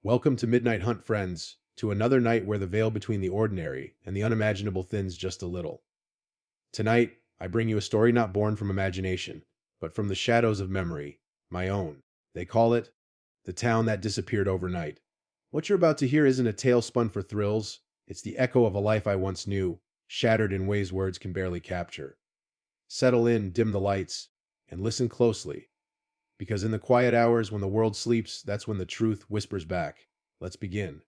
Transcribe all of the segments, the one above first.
Welcome to Midnight Hunt, friends, to another night where the veil between the ordinary and the unimaginable thins just a little. Tonight, I bring you a story not born from imagination, but from the shadows of memory, my own. They call it The Town That Disappeared Overnight. What you're about to hear isn't a tale spun for thrills, it's the echo of a life I once knew, shattered in ways words can barely capture. Settle in, dim the lights, and listen closely, because in the quiet hours when the world sleeps, that's when the truth whispers back. Let's begin.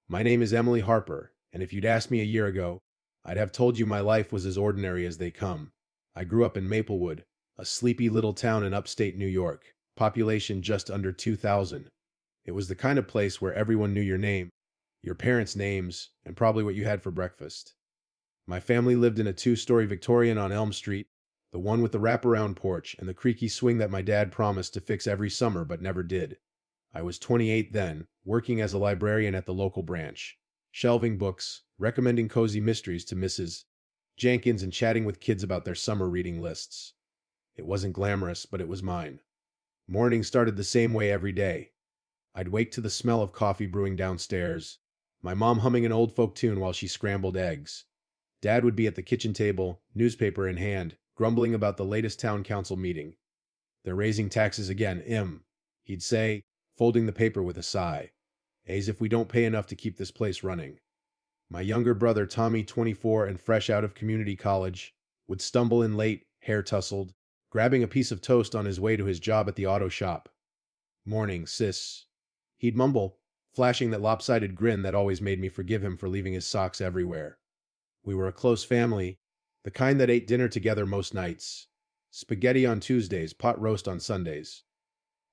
My name is Emily Harper, and if you'd asked me a year ago, I'd have told you my life was as ordinary as they come. I grew up in Maplewood, a sleepy little town in upstate New York, population just under 2,000. It was the kind of place where everyone knew your name, your parents' names, and probably what you had for breakfast. My family lived in a two-story Victorian on Elm Street, the one with the wraparound porch and the creaky swing that my dad promised to fix every summer but never did. I was 28 then, working as a librarian at the local branch, shelving books, recommending cozy mysteries to Mrs. Jenkins, and chatting with kids about their summer reading lists. It wasn't glamorous, but it was mine. Morning started the same way every day. I'd wake to the smell of coffee brewing downstairs, my mom humming an old folk tune while she scrambled eggs. Dad would be at the kitchen table, newspaper in hand, grumbling about the latest town council meeting. They're raising taxes again, he'd say, folding the paper with a sigh. As if we don't pay enough to keep this place running. My younger brother, Tommy, 24 and fresh out of community college, would stumble in late, hair tousled, grabbing a piece of toast on his way to his job at the auto shop. Morning, sis. He'd mumble, flashing that lopsided grin that always made me forgive him for leaving his socks everywhere. We were a close family, the kind that ate dinner together most nights. Spaghetti on Tuesdays, pot roast on Sundays.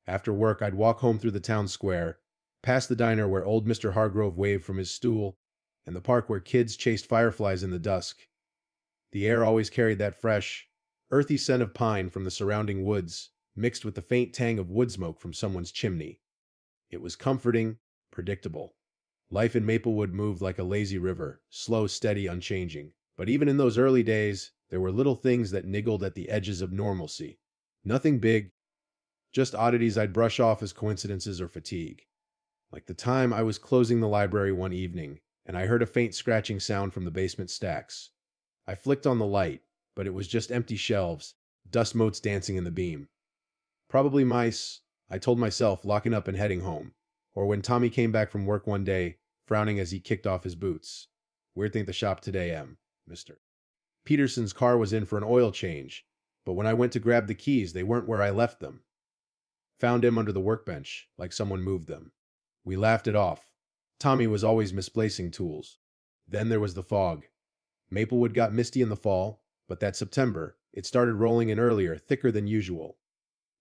After work, I'd walk home through the town square, past the diner where old Mr. Hargrove waved from his stool, and the park where kids chased fireflies in the dusk. The air always carried that fresh, earthy scent of pine from the surrounding woods, mixed with the faint tang of wood smoke from someone's chimney. It was comforting, predictable. Life in Maplewood moved like a lazy river, slow, steady, unchanging. But even in those early days, there were little things that niggled at the edges of normalcy. Nothing big, just oddities I'd brush off as coincidences or fatigue. Like the time I was closing the library one evening, and I heard a faint scratching sound from the basement stacks. I flicked on the light, but it was just empty shelves, dust motes dancing in the beam. Probably mice, I told myself, locking up and heading home. Or when Tommy came back from work one day, frowning as he kicked off his boots. Weird thing at the shop today, Mister. Peterson's car was in for an oil change, but when I went to grab the keys, they weren't where I left them. Found him under the workbench, like someone moved them. We laughed it off. Tommy was always misplacing tools. Then there was the fog. Maplewood got misty in the fall, but that September, it started rolling in earlier, thicker than usual.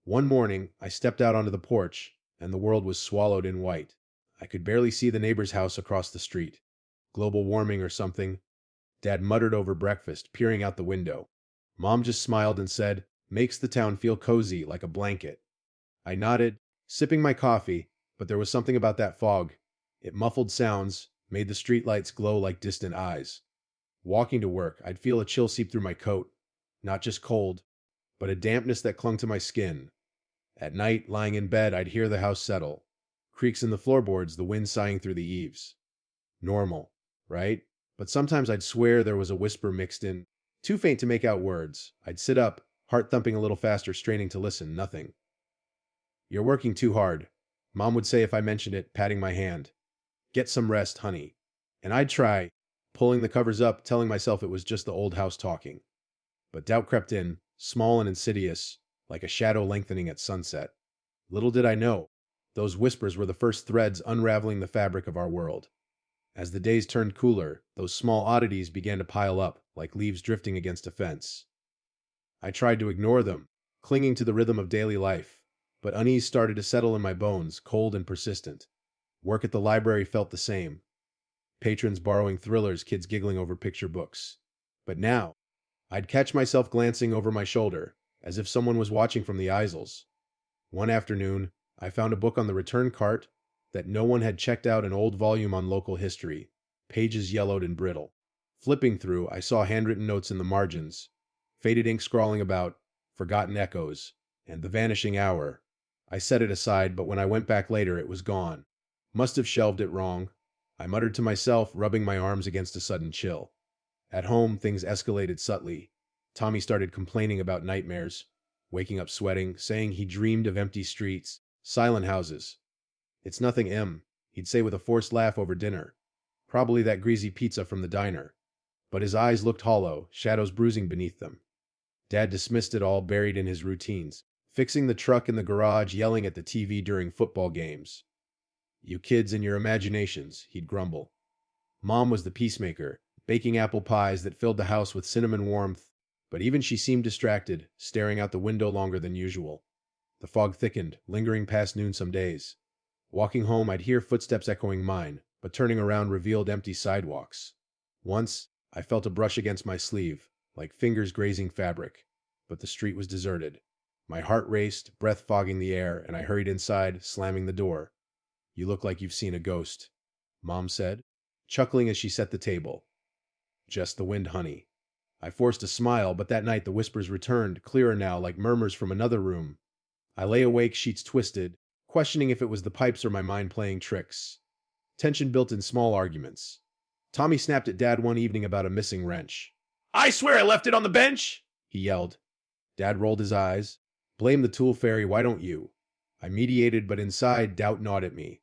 One morning, I stepped out onto the porch, and the world was swallowed in white. I could barely see the neighbor's house across the street. Global warming or something. Dad muttered over breakfast, peering out the window. Mom just smiled and said, "Makes the town feel cozy, like a blanket." I nodded, sipping my coffee, but there was something about that fog. It muffled sounds, made the streetlights glow like distant eyes. Walking to work, I'd feel a chill seep through my coat. Not just cold, but a dampness that clung to my skin. At night, lying in bed, I'd hear the house settle. Creaks in the floorboards, the wind sighing through the eaves. Normal, right? But sometimes I'd swear there was a whisper mixed in, too faint to make out words. I'd sit up, heart thumping a little faster, straining to listen. Nothing. "You're working too hard," Mom would say if I mentioned it, patting my hand. "Get some rest, honey." And I'd try, pulling the covers up, telling myself it was just the old house talking. But doubt crept in, small and insidious, like a shadow lengthening at sunset. Little did I know, those whispers were the first threads unraveling the fabric of our world. As the days turned cooler, those small oddities began to pile up, like leaves drifting against a fence. I tried to ignore them, clinging to the rhythm of daily life, but unease started to settle in my bones, cold and persistent. Work at the library felt the same. Patrons borrowing thrillers, kids giggling over picture books. But now, I'd catch myself glancing over my shoulder, as if someone was watching from the aisles. One afternoon, I found a book on the return cart that no one had checked out, an old volume on local history, pages yellowed and brittle. Flipping through, I saw handwritten notes in the margins, faded ink scrawling about forgotten echoes and the vanishing hour. I set it aside, but when I went back later, it was gone. Must have shelved it wrong, I muttered to myself, rubbing my arms against a sudden chill. At home, things escalated subtly. Tommy started complaining about nightmares, waking up sweating, saying he dreamed of empty streets, silent houses. It's nothing, he'd say with a forced laugh over dinner. Probably that greasy pizza from the diner. But his eyes looked hollow, shadows bruising beneath them. Dad dismissed it all, buried in his routines, fixing the truck in the garage, yelling at the TV during football games. You kids and your imaginations, he'd grumble. Mom was the peacemaker, baking apple pies that filled the house with cinnamon warmth, but even she seemed distracted, staring out the window longer than usual. The fog thickened, lingering past noon some days. Walking home, I'd hear footsteps echoing mine, but turning around revealed empty sidewalks. Once, I felt a brush against my sleeve, like fingers grazing fabric, but the street was deserted. My heart raced, breath fogging the air, and I hurried inside, slamming the door. You look like you've seen a ghost, Mom said, chuckling as she set the table. Just the wind, honey. I forced a smile, but that night the whispers returned, clearer now, like murmurs from another room. I lay awake, sheets twisted, questioning if it was the pipes or my mind playing tricks. Tension built in small arguments. Tommy snapped at Dad one evening about a missing wrench. I swear I left it on the bench, he yelled. Dad rolled his eyes. Blame the tool fairy, why don't you? I mediated, but inside, doubt gnawed at me.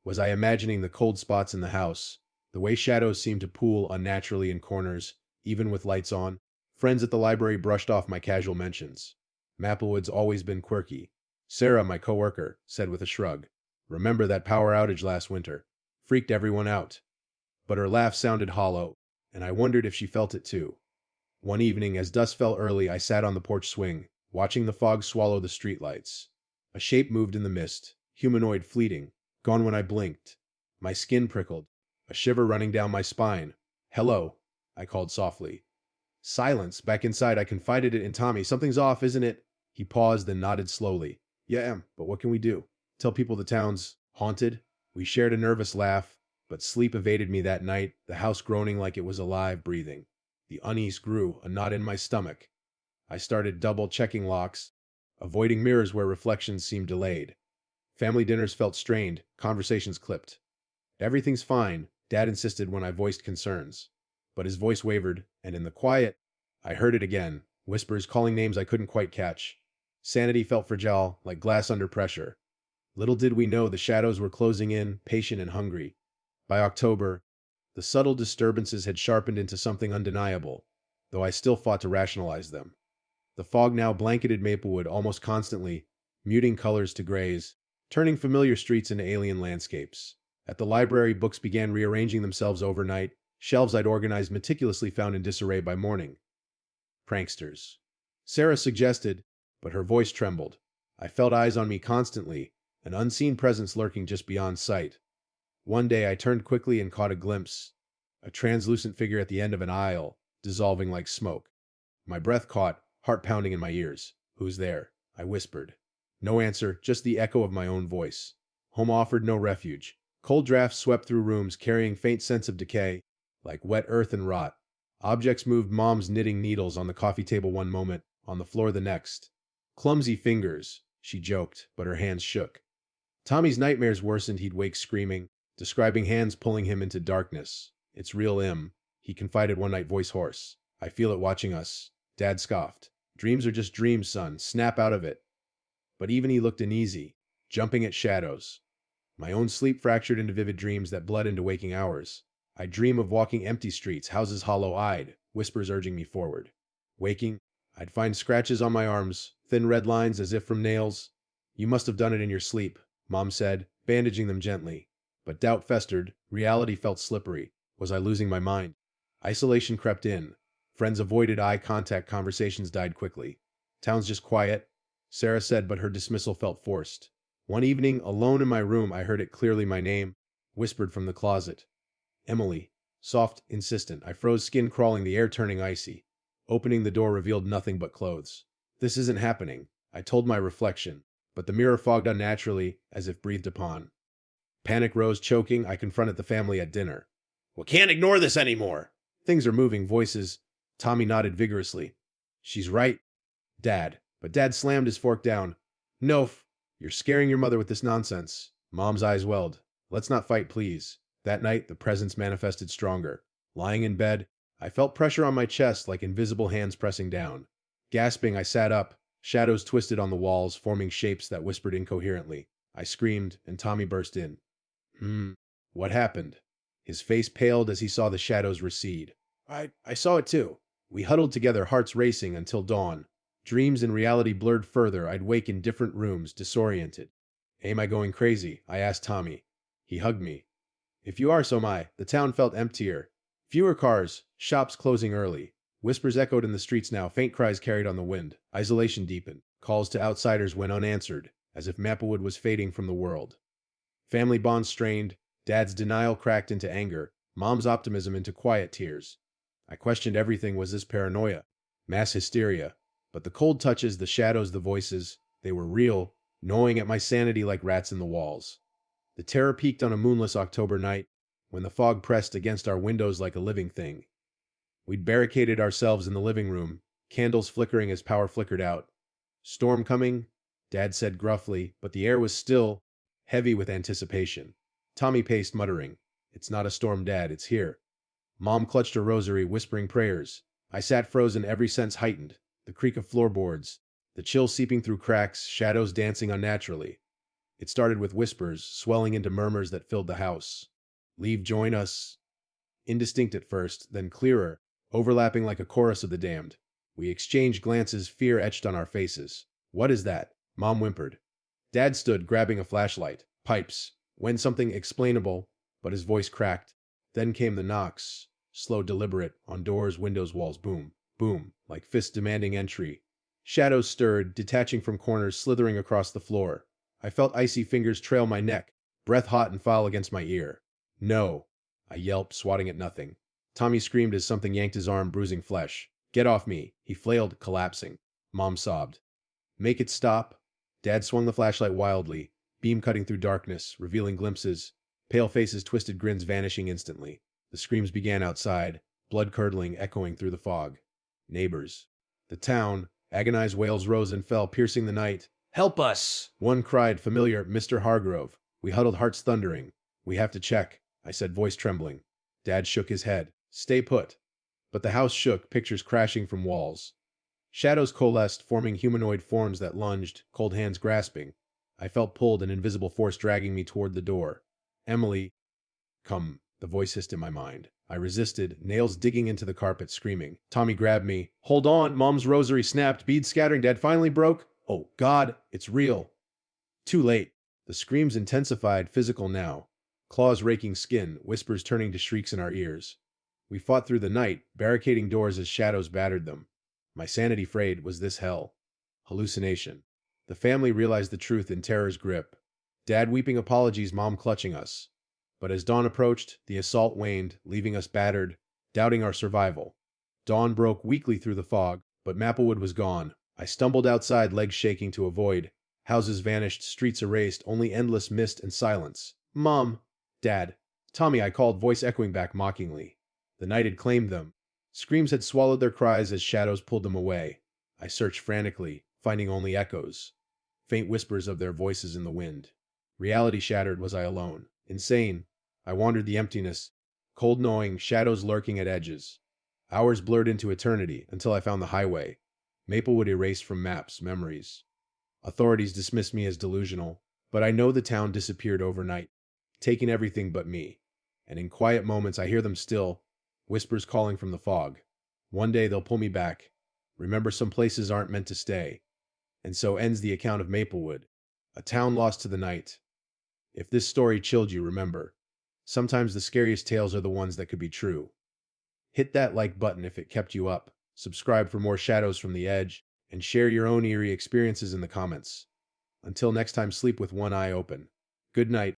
Was I imagining the cold spots in the house, the way shadows seemed to pool unnaturally in corners, even with lights on? Friends at the library brushed off my casual mentions. Maplewood's always been quirky. Sarah, my coworker, said with a shrug. Remember that power outage last winter? Freaked everyone out. But her laugh sounded hollow, and I wondered if she felt it too. One evening, as dusk fell early, I sat on the porch swing, watching the fog swallow the streetlights. A shape moved in the mist, humanoid, fleeting, gone when I blinked. My skin prickled, a shiver running down my spine. Hello, I called softly. Silence. Back inside, I confided it in Tommy. Something's off, isn't it? He paused, then nodded slowly. Yeah, but what can we do? Tell people the town's haunted? We shared a nervous laugh, but sleep evaded me that night, the house groaning like it was alive, breathing. The unease grew, a knot in my stomach. I started double-checking locks, avoiding mirrors where reflections seemed delayed. Family dinners felt strained, conversations clipped. Everything's fine, Dad insisted when I voiced concerns. But his voice wavered, and in the quiet, I heard it again, whispers calling names I couldn't quite catch. Sanity felt fragile, like glass under pressure. Little did we know the shadows were closing in, patient and hungry. By October, the subtle disturbances had sharpened into something undeniable, though I still fought to rationalize them. The fog now blanketed Maplewood almost constantly, muting colors to grays, turning familiar streets into alien landscapes. At the library, books began rearranging themselves overnight, shelves I'd organized meticulously found in disarray by morning. Pranksters. Sarah suggested, but her voice trembled. I felt eyes on me constantly, an unseen presence lurking just beyond sight. One day I turned quickly and caught a glimpse, a translucent figure at the end of an aisle, dissolving like smoke. My breath caught, heart pounding in my ears. Who's there? I whispered. No answer, just the echo of my own voice. Home offered no refuge. Cold drafts swept through rooms, carrying faint scents of decay, like wet earth and rot. Objects moved, Mom's knitting needles on the coffee table one moment, on the floor the next. Clumsy fingers, she joked, but her hands shook. Tommy's nightmares worsened, he'd wake screaming, describing hands pulling him into darkness. It's real, he confided one night, voice hoarse. I feel it watching us. Dad scoffed. Dreams are just dreams, son. Snap out of it. But even he looked uneasy, jumping at shadows. My own sleep fractured into vivid dreams that bled into waking hours. I'd dream of walking empty streets, houses hollow-eyed, whispers urging me forward. Waking, I'd find scratches on my arms, thin red lines as if from nails. You must have done it in your sleep, Mom said, bandaging them gently. But doubt festered, reality felt slippery. Was I losing my mind? Isolation crept in. Friends avoided eye contact, conversations died quickly. Town's just quiet, Sarah said, but her dismissal felt forced. One evening, alone in my room, I heard it clearly, my name, whispered from the closet. Emily. Soft, insistent. I froze, skin crawling, the air turning icy. Opening the door revealed nothing but clothes. This isn't happening, I told my reflection, but the mirror fogged unnaturally, as if breathed upon. Panic rose, choking. I confronted the family at dinner. We can't ignore this anymore. Things are moving, voices. Tommy nodded vigorously. She's right, Dad. But Dad slammed his fork down. No, you're scaring your mother with this nonsense. Mom's eyes welled. Let's not fight, please. That night, the presence manifested stronger. Lying in bed, I felt pressure on my chest like invisible hands pressing down. Gasping, I sat up. Shadows twisted on the walls, forming shapes that whispered incoherently. I screamed, and Tommy burst in. What happened? His face paled as he saw the shadows recede. I saw it too. We huddled together, hearts racing, until dawn. Dreams and reality blurred further. I'd wake in different rooms, disoriented. Am I going crazy? I asked Tommy. He hugged me. If you are, so am I. The town felt emptier. Fewer cars, shops closing early. Whispers echoed in the streets now, faint cries carried on the wind. Isolation deepened. Calls to outsiders went unanswered, as if Maplewood was fading from the world. Family bonds strained. Dad's denial cracked into anger. Mom's optimism into quiet tears. I questioned everything. Was this paranoia? Mass hysteria? But the cold touches, the shadows, the voices, they were real, gnawing at my sanity like rats in the walls. The terror peaked on a moonless October night, when the fog pressed against our windows like a living thing. We'd barricaded ourselves in the living room, candles flickering as power flickered out. Storm coming? Dad said gruffly, but the air was still, heavy with anticipation. Tommy paced, muttering, "It's not a storm, Dad, it's here." Mom clutched her rosary, whispering prayers. I sat frozen, every sense heightened. The creak of floorboards, the chill seeping through cracks, shadows dancing unnaturally. It started with whispers, swelling into murmurs that filled the house. "Leave, join us." Indistinct at first, then clearer, overlapping like a chorus of the damned. We exchanged glances, fear etched on our faces. "What is that?" Mom whimpered. Dad stood, grabbing a flashlight. "Pipes." When something explainable, but his voice cracked. Then came the knocks, slow, deliberate, on doors, windows, walls. Boom, boom, like fists demanding entry. Shadows stirred, detaching from corners, slithering across the floor. I felt icy fingers trail my neck, breath hot and foul against my ear. "No," I yelped, swatting at nothing. Tommy screamed as something yanked his arm, bruising flesh. "Get off me." He flailed, collapsing. Mom sobbed. "Make it stop." Dad swung the flashlight wildly, beam cutting through darkness, revealing glimpses. Pale faces, twisted grins vanishing instantly. The screams began outside, blood-curdling, echoing through the fog. Neighbors. The town. Agonized wails rose and fell, piercing the night. "Help us!" One cried, familiar, "Mr. Hargrove." We huddled, hearts thundering. "We have to check," I said, voice trembling. Dad shook his head. "Stay put." But the house shook, pictures crashing from walls. Shadows coalesced, forming humanoid forms that lunged, cold hands grasping. I felt pulled, an invisible force dragging me toward the door. "Emily." "Come," the voice hissed in my mind. I resisted, nails digging into the carpet, screaming. Tommy grabbed me. "Hold on!" Mom's rosary snapped, beads scattering. Dad finally broke. "Oh, God, it's real." Too late. The screams intensified, physical now. Claws raking skin, whispers turning to shrieks in our ears. We fought through the night, barricading doors as shadows battered them. My sanity frayed. Was this hell? Hallucination. The family realized the truth in terror's grip. Dad weeping apologies, Mom clutching us. But as dawn approached, the assault waned, leaving us battered, doubting our survival. Dawn broke weakly through the fog, but Maplewood was gone. I stumbled outside, legs shaking, to avoid. Houses vanished, streets erased, only endless mist and silence. "Mom." "Dad." "Tommy," I called, voice echoing back mockingly. The night had claimed them. Screams had swallowed their cries as shadows pulled them away. I searched frantically, finding only echoes. Faint whispers of their voices in the wind. Reality shattered. Was I alone? Insane? I wandered the emptiness, cold knowing, shadows lurking at edges. Hours blurred into eternity until I found the highway. Maplewood erased from maps, memories. Authorities dismissed me as delusional, but I know the town disappeared overnight, taking everything but me. And in quiet moments I hear them still, whispers calling from the fog. One day they'll pull me back. Remember, some places aren't meant to stay. And so ends the account of Maplewood, a town lost to the night. If this story chilled you, remember, sometimes the scariest tales are the ones that could be true. Hit that like button if it kept you up, subscribe for more Shadows from the Edge, and share your own eerie experiences in the comments. Until next time, sleep with one eye open. Good night.